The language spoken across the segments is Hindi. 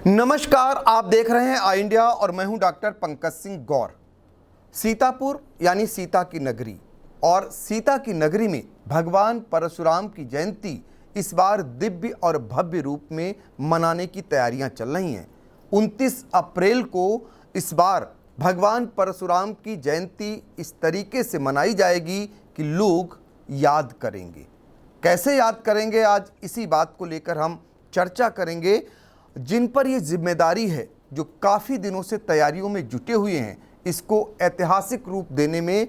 नमस्कार, आप देख रहे हैं आई इंडिया और मैं हूं डॉक्टर पंकज सिंह गौर। सीतापुर यानी सीता की नगरी और सीता की नगरी में भगवान परशुराम की जयंती इस बार दिव्य और भव्य रूप में मनाने की तैयारियां चल रही हैं। 29 अप्रैल को इस बार भगवान परशुराम की जयंती इस तरीके से मनाई जाएगी कि लोग याद करेंगे। कैसे याद करेंगे, आज इसी बात को लेकर हम चर्चा करेंगे। जिन पर ये जिम्मेदारी है, जो काफ़ी दिनों से तैयारियों में जुटे हुए हैं, इसको ऐतिहासिक रूप देने में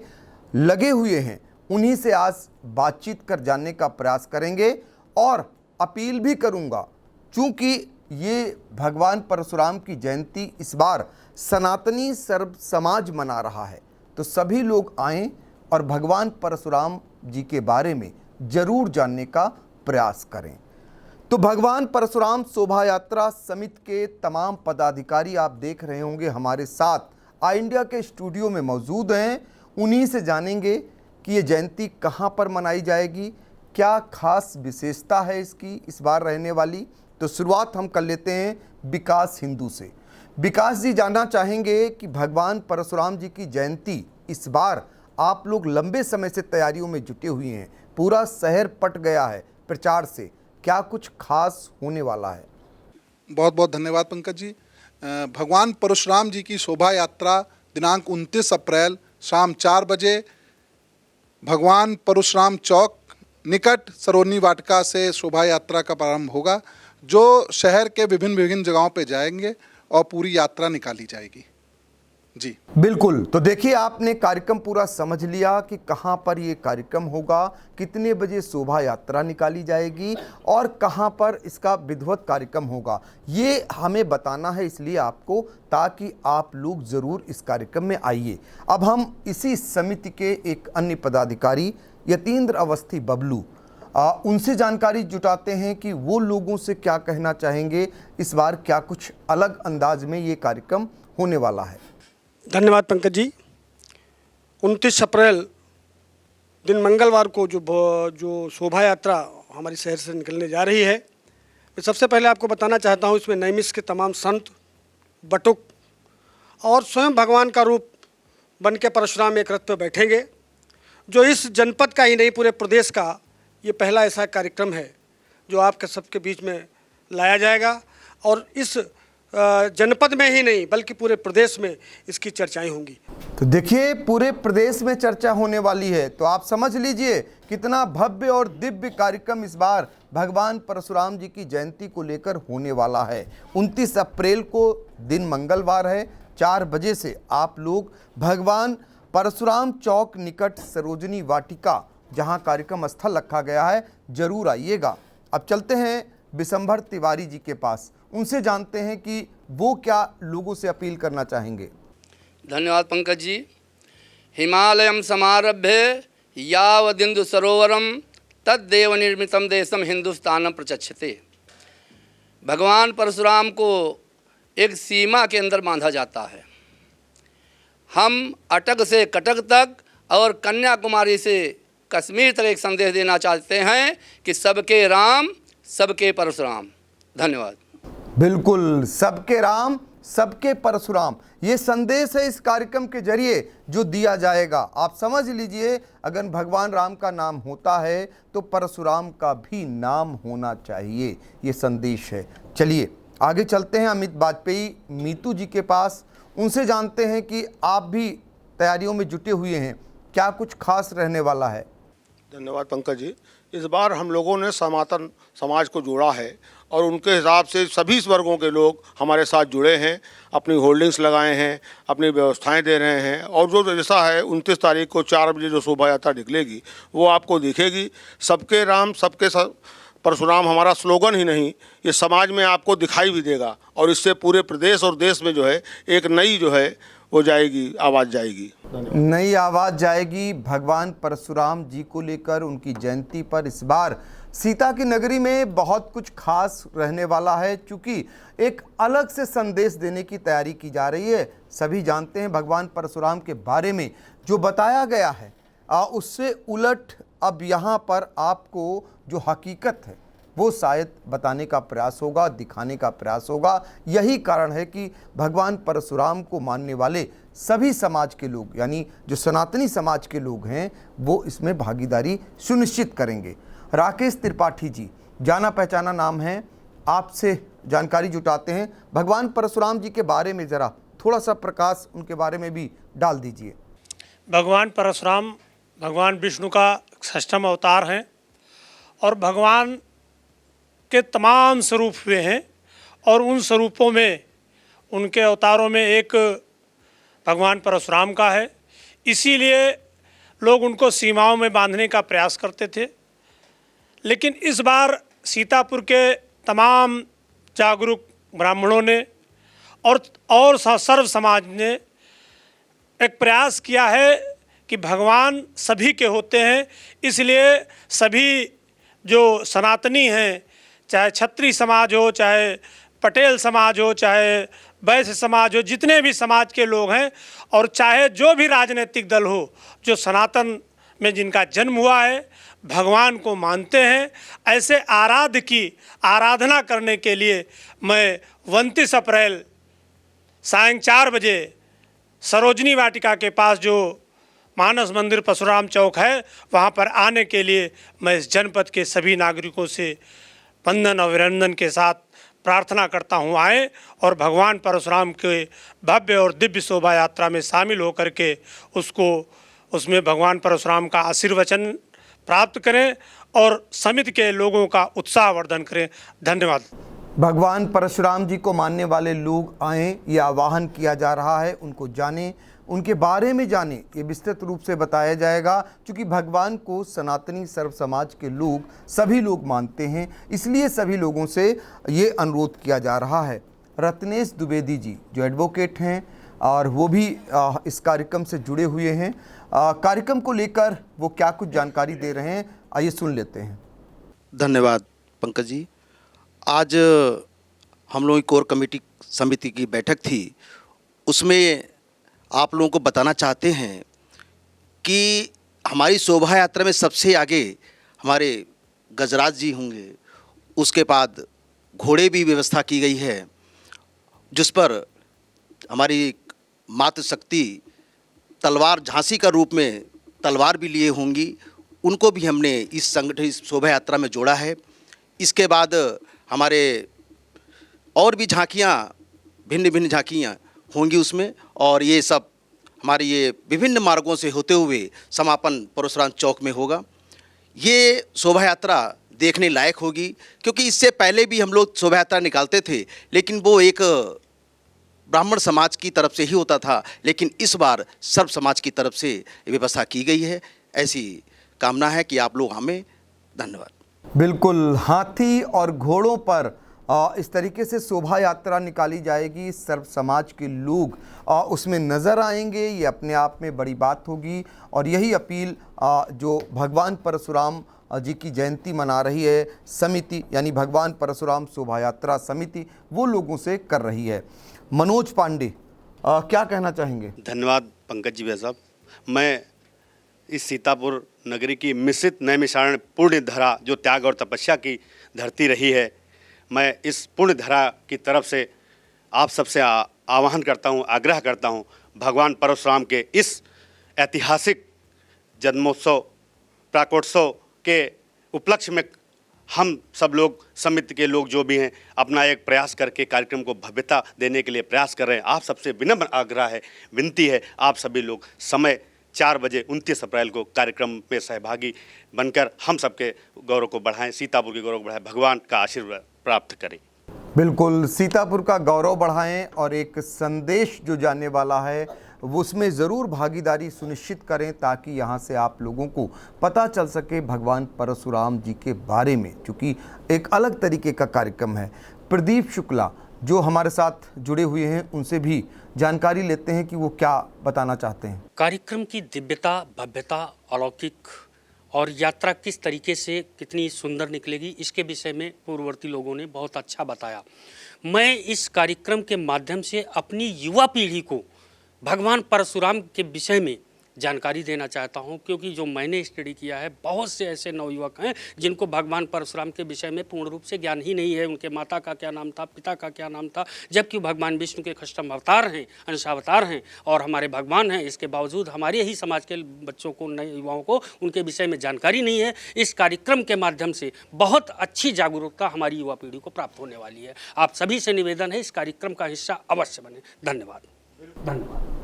लगे हुए हैं, उन्हीं से आज बातचीत कर जानने का प्रयास करेंगे। और अपील भी करूंगा, चूंकि ये भगवान परशुराम की जयंती इस बार सनातनी सर्व समाज मना रहा है, तो सभी लोग आएं और भगवान परशुराम जी के बारे में जरूर जानने का प्रयास करें। तो भगवान परशुराम शोभा यात्रा समिति के तमाम पदाधिकारी आप देख रहे होंगे हमारे साथ आई इंडिया के स्टूडियो में मौजूद हैं। उन्हीं से जानेंगे कि ये जयंती कहां पर मनाई जाएगी, क्या खास विशेषता है इसकी इस बार रहने वाली। तो शुरुआत हम कर लेते हैं विकास हिंदू से। विकास जी, जानना चाहेंगे कि भगवान परशुराम जी की जयंती इस बार आप लोग लंबे समय से तैयारियों में जुटे हुए हैं, पूरा शहर पट गया है प्रचार से, क्या कुछ खास होने वाला है? बहुत बहुत धन्यवाद पंकज जी। भगवान परशुराम जी की शोभा यात्रा दिनांक 29 अप्रैल शाम 4 बजे भगवान परशुराम चौक निकट सरोनी वाटिका से शोभा यात्रा का प्रारंभ होगा, जो शहर के विभिन्न जगहों पे जाएंगे और पूरी यात्रा निकाली जाएगी। जी बिल्कुल। तो देखिए, आपने कार्यक्रम पूरा समझ लिया कि कहां पर ये कार्यक्रम होगा, कितने बजे शोभा यात्रा निकाली जाएगी और कहां पर इसका विधिवत कार्यक्रम होगा। ये हमें बताना है इसलिए आपको, ताकि आप लोग ज़रूर इस कार्यक्रम में आइए। अब हम इसी समिति के एक अन्य पदाधिकारी यतीन्द्र अवस्थी बबलू, उनसे जानकारी जुटाते हैं कि वो लोगों से क्या कहना चाहेंगे, इस बार क्या कुछ अलग अंदाज में ये कार्यक्रम होने वाला है। धन्यवाद पंकज जी। 29 अप्रैल दिन मंगलवार को जो शोभा यात्रा हमारी शहर से निकलने जा रही है, मैं सबसे पहले आपको बताना चाहता हूँ, इसमें नैमिष के तमाम संत, बटुक और स्वयं भगवान का रूप बन के परशुराम एक रथ पर बैठेंगे, जो इस जनपद का ही नहीं पूरे प्रदेश का ये पहला ऐसा कार्यक्रम है जो आपके सबके बीच में लाया जाएगा। और इस जनपद में ही नहीं बल्कि पूरे प्रदेश में इसकी चर्चाएं होंगी। तो देखिए, पूरे प्रदेश में चर्चा होने वाली है, तो आप समझ लीजिए कितना भव्य और दिव्य कार्यक्रम इस बार भगवान परशुराम जी की जयंती को लेकर होने वाला है। 29 अप्रैल को दिन मंगलवार है, 4 बजे से आप लोग भगवान परशुराम चौक निकट सरोजनी वाटिका, जहां कार्यक्रम स्थल रखा गया है, जरूर आइएगा। अब चलते हैं विशंभर तिवारी जी के पास, उनसे जानते हैं कि वो क्या लोगों से अपील करना चाहेंगे। धन्यवाद पंकज जी। हिमालयम समारभ्य यावदिन्दु सरोवरम तद्देव निर्मितम देशम हिंदुस्तानम प्रचक्षते। भगवान परशुराम को एक सीमा के अंदर बांधा जाता है। हम अटक से कटक तक और कन्याकुमारी से कश्मीर तक एक संदेश देना चाहते हैं कि सबके राम सबके परशुराम। धन्यवाद। बिल्कुल, सबके राम सबके परशुराम, ये संदेश है इस कार्यक्रम के जरिए जो दिया जाएगा। आप समझ लीजिए, अगर भगवान राम का नाम होता है तो परशुराम का भी नाम होना चाहिए, ये संदेश है। चलिए आगे चलते हैं अमित वाजपेयी मीतू जी के पास, उनसे जानते हैं कि आप भी तैयारियों में जुटे हुए हैं, क्या कुछ खास रहने वाला है। धन्यवाद पंकज जी। इस बार हम लोगों ने सनातन समाज को जोड़ा है और उनके हिसाब से सभी वर्गों के लोग हमारे साथ जुड़े हैं, अपनी होल्डिंग्स लगाए हैं, अपनी व्यवस्थाएं दे रहे हैं। और जो जैसा है 29 तारीख को 4 बजे जो शोभा यात्रा निकलेगी वो आपको दिखेगी। सबके राम सबके परशुराम हमारा स्लोगन ही नहीं, ये समाज में आपको दिखाई भी देगा और इससे पूरे प्रदेश और देश में जो है एक नई जो है वो जाएगी, आवाज़ जाएगी, नई आवाज़ जाएगी भगवान परशुराम जी को लेकर। उनकी जयंती पर इस बार सीता की नगरी में बहुत कुछ खास रहने वाला है, क्योंकि एक अलग से संदेश देने की तैयारी की जा रही है। सभी जानते हैं भगवान परशुराम के बारे में जो बताया गया है, उससे उलट अब यहाँ पर आपको जो हकीकत है वो शायद बताने का प्रयास होगा, दिखाने का प्रयास होगा। यही कारण है कि भगवान परशुराम को मानने वाले सभी समाज के लोग, यानी जो सनातनी समाज के लोग हैं, वो इसमें भागीदारी सुनिश्चित करेंगे। राकेश त्रिपाठी जी, जाना पहचाना नाम है, आपसे जानकारी जुटाते हैं। भगवान परशुराम जी के बारे में ज़रा थोड़ा सा प्रकाश उनके बारे में भी डाल दीजिए। भगवान परशुराम भगवान विष्णु का 6वां अवतार हैं और भगवान के तमाम स्वरूप हुए हैं और उन स्वरूपों में, उनके अवतारों में एक भगवान परशुराम का है। इसीलिए लोग उनको सीमाओं में बांधने का प्रयास करते थे। लेकिन इस बार सीतापुर के तमाम जागरूक ब्राह्मणों ने और सर्व समाज ने एक प्रयास किया है कि भगवान सभी के होते हैं। इसलिए सभी जो सनातनी हैं, चाहे क्षत्रिय समाज हो, चाहे पटेल समाज हो, चाहे वैश्य समाज हो, जितने भी समाज के लोग हैं, और चाहे जो भी राजनीतिक दल हो, जो सनातन में जिनका जन्म हुआ है, भगवान को मानते हैं। ऐसे आराध्य की आराधना करने के लिए मैं 29 अप्रैल सायं 4 बजे सरोजनी वाटिका के पास जो मानस मंदिर परशुराम चौक है, वहाँ पर आने के लिए मैं इस जनपद के सभी नागरिकों से वंदन और अभिनंदन के साथ प्रार्थना करता हूँ, आएँ और भगवान परशुराम के भव्य और दिव्य शोभा यात्रा में शामिल होकर के उसमें भगवान परशुराम का आशीर्वचन प्राप्त करें और समिति के लोगों का उत्साहवर्धन करें। धन्यवाद। भगवान परशुराम जी को मानने वाले लोग आएँ, ये आह्वान किया जा रहा है। उनको जानें, उनके बारे में जानें, ये विस्तृत रूप से बताया जाएगा। क्योंकि भगवान को सनातनी सर्व समाज के लोग, सभी लोग मानते हैं, इसलिए सभी लोगों से ये अनुरोध किया जा रहा है। रत्नेश द्विवेदी जी जो एडवोकेट हैं और वो भी इस कार्यक्रम से जुड़े हुए हैं, कार्यक्रम को लेकर वो क्या कुछ जानकारी दे रहे हैं, आइए सुन लेते हैं। धन्यवाद पंकज जी। आज हम लोगों की कोर कमेटी समिति की बैठक थी, उसमें आप लोगों को बताना चाहते हैं कि हमारी शोभा यात्रा में सबसे आगे हमारे गजराज जी होंगे। उसके बाद घोड़े भी व्यवस्था की गई है, जिस पर हमारी मातृशक्ति तलवार झांसी का रूप में तलवार भी लिए होंगी, उनको भी हमने इस संगठन, इस शोभा यात्रा में जोड़ा है। इसके बाद हमारे और भी झांकियाँ, भिन्न भिन्न झांकियाँ होंगी उसमें, और ये सब हमारे ये विभिन्न मार्गों से होते हुए समापन परशुराम चौक में होगा। ये शोभा यात्रा देखने लायक होगी, क्योंकि इससे पहले भी हम लोग शोभा यात्रा निकालते थे, लेकिन वो एक ब्राह्मण समाज की तरफ से ही होता था, लेकिन इस बार सर्व समाज की तरफ से व्यवस्था की गई है। ऐसी कामना है कि आप लोग हमें। धन्यवाद। बिल्कुल, हाथी और घोड़ों पर इस तरीके से शोभा यात्रा निकाली जाएगी। सर्व समाज के लोग उसमें नज़र आएंगे, ये अपने आप में बड़ी बात होगी। और यही अपील जो भगवान परशुराम जी की जयंती मना रही है समिति, यानी भगवान परशुराम शोभा यात्रा समिति, वो लोगों से कर रही है। मनोज पांडे क्या कहना चाहेंगे? धन्यवाद पंकज जी साहब। मैं इस सीतापुर नगरी की मिश्रित नैमिषारण्य पुण्य धरा, जो त्याग और तपस्या की धरती रही है, मैं इस पुण्य धरा की तरफ से आप सबसे आह्वान करता हूँ, आग्रह करता हूँ, भगवान परशुराम के इस ऐतिहासिक जन्मोत्सव प्राकोत्सव के उपलक्ष्य में हम सब लोग, समिति के लोग जो भी हैं, अपना एक प्रयास करके कार्यक्रम को भव्यता देने के लिए प्रयास कर रहे हैं। आप सबसे विनम्र आग्रह है, विनती है, आप सभी लोग समय 4 बजे 29 अप्रैल को कार्यक्रम में सहभागी बनकर हम सबके गौरव को बढ़ाएं, सीतापुर के गौरव को बढ़ाएं, भगवान का आशीर्वाद प्राप्त करें। बिल्कुल, सीतापुर का गौरव बढ़ाएं और एक संदेश जो जाने वाला है वो उसमें ज़रूर भागीदारी सुनिश्चित करें, ताकि यहाँ से आप लोगों को पता चल सके भगवान परशुराम जी के बारे में, क्योंकि एक अलग तरीके का कार्यक्रम है। प्रदीप शुक्ला जो हमारे साथ जुड़े हुए हैं, उनसे भी जानकारी लेते हैं कि वो क्या बताना चाहते हैं। कार्यक्रम की दिव्यता, भव्यता, अलौकिक और यात्रा किस तरीके से कितनी सुंदर निकलेगी, इसके विषय में पूर्ववर्ती लोगों ने बहुत अच्छा बताया। मैं इस कार्यक्रम के माध्यम से अपनी युवा पीढ़ी को भगवान परशुराम के विषय में जानकारी देना चाहता हूं, क्योंकि जो मैंने स्टडी किया है, बहुत से ऐसे नवयुवक हैं जिनको भगवान परशुराम के विषय में पूर्ण रूप से ज्ञान ही नहीं है। उनके माता का क्या नाम था, पिता का क्या नाम था, जबकि भगवान विष्णु के खष्टम अवतार हैं, अंशावतार हैं और हमारे भगवान हैं। इसके बावजूद हमारे ही समाज के बच्चों को, नए युवाओं को उनके विषय में जानकारी नहीं है। इस कार्यक्रम के माध्यम से बहुत अच्छी जागरूकता हमारी युवा पीढ़ी को प्राप्त होने वाली है। आप सभी से निवेदन है, इस कार्यक्रम का हिस्सा अवश्य बने। धन्यवाद।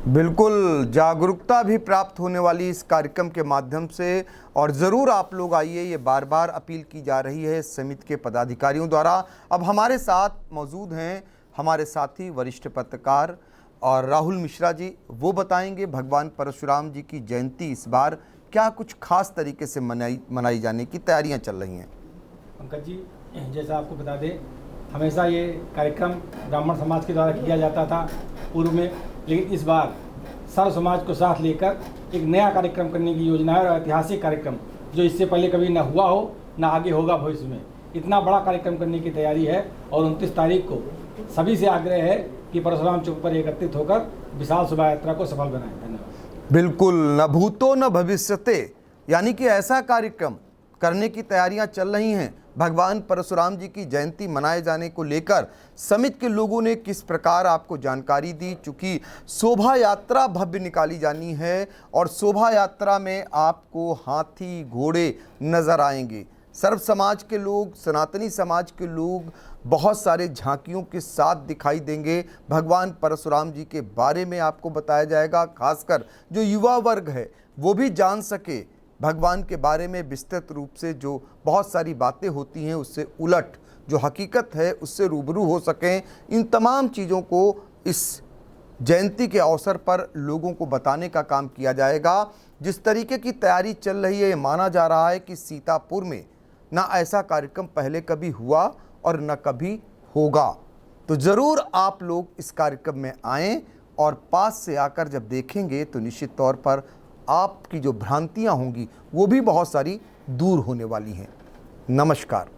बिल्कुल, जागरूकता भी प्राप्त होने वाली इस कार्यक्रम के माध्यम से, और ज़रूर आप लोग आइए, ये बार बार अपील की जा रही है समिति के पदाधिकारियों द्वारा। अब हमारे साथ मौजूद हैं हमारे साथी वरिष्ठ पत्रकार और राहुल मिश्रा जी, वो बताएंगे भगवान परशुराम जी की जयंती इस बार क्या कुछ खास तरीके से मनाई जाने की तैयारियां चल रही हैं। पंकज जी, जैसा आपको बता दें, हमेशा ये कार्यक्रम ब्राह्मण समाज के द्वारा किया जाता था पूर्व में, लेकिन इस बार सर्व समाज को साथ लेकर एक नया कार्यक्रम करने की योजना है, और ऐतिहासिक कार्यक्रम जो इससे पहले कभी न हुआ हो, न आगे होगा भविष्य में। इतना बड़ा कार्यक्रम करने की तैयारी है, और 29 तारीख को सभी से आग्रह है कि परशुराम चौक पर एकत्रित होकर विशाल शोभा यात्रा को सफल बनाएं। धन्यवाद। बिल्कुल, न भूतो न भविष्यते, यानी कि ऐसा कार्यक्रम करने की तैयारियां चल रही हैं। भगवान परशुराम जी की जयंती मनाए जाने को लेकर समिति के लोगों ने किस प्रकार आपको जानकारी दी। चूँकि शोभा यात्रा भव्य निकाली जानी है, और शोभा यात्रा में आपको हाथी घोड़े नज़र आएंगे। सर्व समाज के लोग, सनातनी समाज के लोग बहुत सारे झांकियों के साथ दिखाई देंगे। भगवान परशुराम जी के बारे में आपको बताया जाएगा, खासकर जो युवा वर्ग है वो भी जान सके भगवान के बारे में विस्तृत रूप से। जो बहुत सारी बातें होती हैं उससे उलट जो हकीकत है उससे रूबरू हो सकें। इन तमाम चीज़ों को इस जयंती के अवसर पर लोगों को बताने का काम किया जाएगा। जिस तरीके की तैयारी चल रही है, ये माना जा रहा है कि सीतापुर में ना ऐसा कार्यक्रम पहले कभी हुआ और न कभी होगा। तो ज़रूर आप लोग इस कार्यक्रम में आएँ, और पास से आकर जब देखेंगे तो निश्चित तौर पर आपकी जो भ्रांतियां होंगी वो भी बहुत सारी दूर होने वाली हैं। नमस्कार।